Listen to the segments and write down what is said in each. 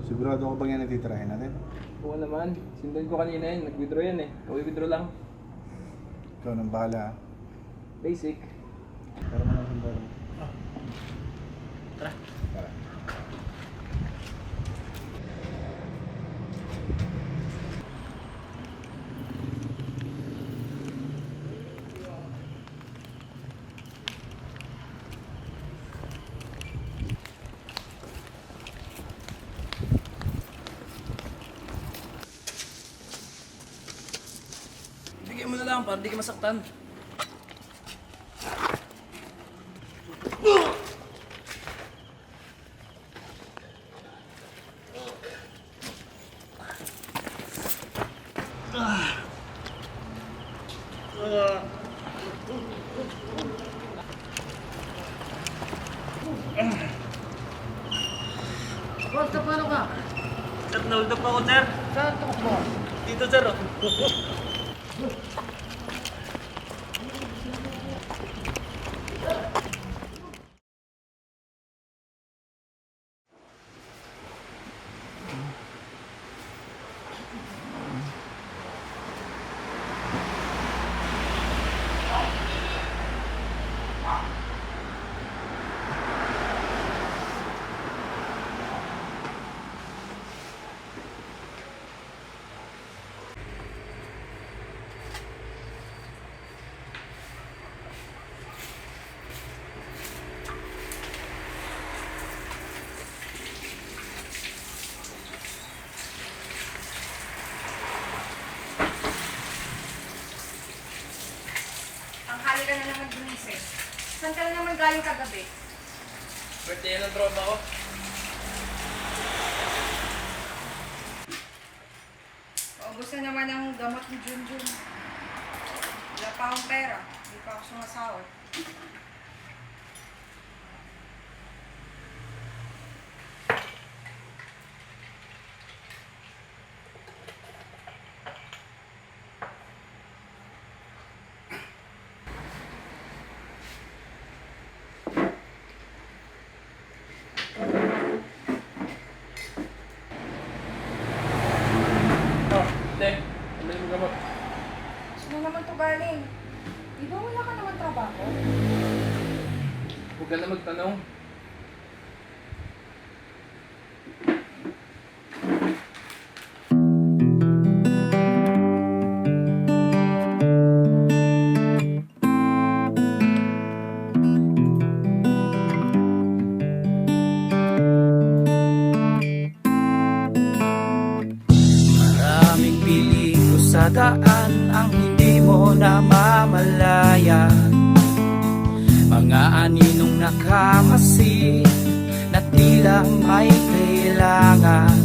Sigurado ko bang yan natitirahin natin? Oo naman. Sindan ko kanina yun. Nag-withdraw yan eh. Nag-withdraw lang. Ikaw nang bahala. Basic. Pero mo lang sundalo. Tara. Tara. Bigyan mo na lang para di ka masaktan. Boss, paano ka? Sir, nahold up ako, sir. Saan tukok mo? Dito, sir. Oh. Tanghali ka na naman gumising. Saan ka na naman galing kagabi? Birthday yan ang tropa ko. Paubos na naman ang gamot ni Junjun. Wala pa akong pera. Hindi pa ako sumasahod. Oh, te. Pambili mo gamot. Sino naman to galing? Di ba wala ka naman trabaho? Huwag ka na magtanong. Maraming piling ko sa daan ang hindi mo namamalayan. Mga aninong nakamasi na tila may kailangan.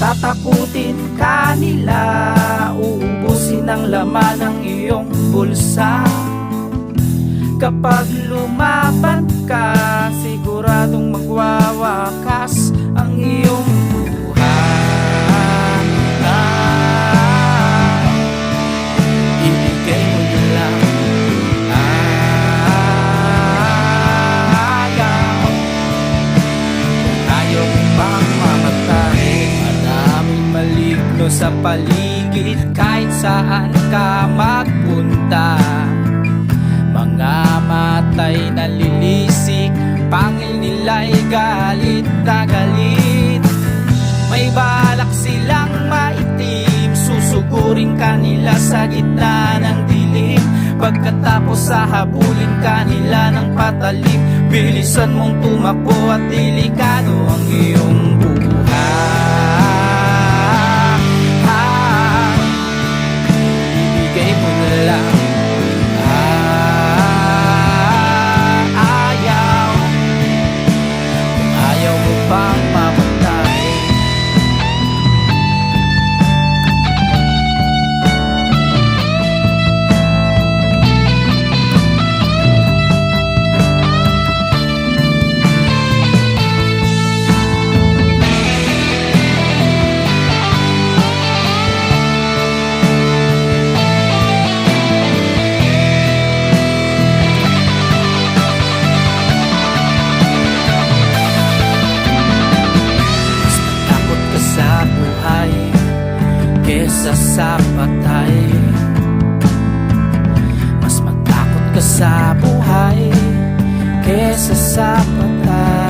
Tatakutin ka nila, uubusin ang laman ng iyong bulsa. Kapag lumaban ka, siguradong magwawakas ang iyong buhay. Ibigay mo na lang ayaw mo pang mamatay. Maraming maligno sa paligid kahit saan ka magpunta. Mga matay na lilisik, pangil nila'y galit na galit. May balak silang maitim, susugurin ka nila sa gitna ng dilim. Pagkatapos hahabulin ka nila ng patalim, bilisan mong tumakbo at delikado ang iyong buhay. Ibigay mo na lang ayaw mo bang mamatay? sa patay. Mas matakot ka sa buhay kesa sa patay.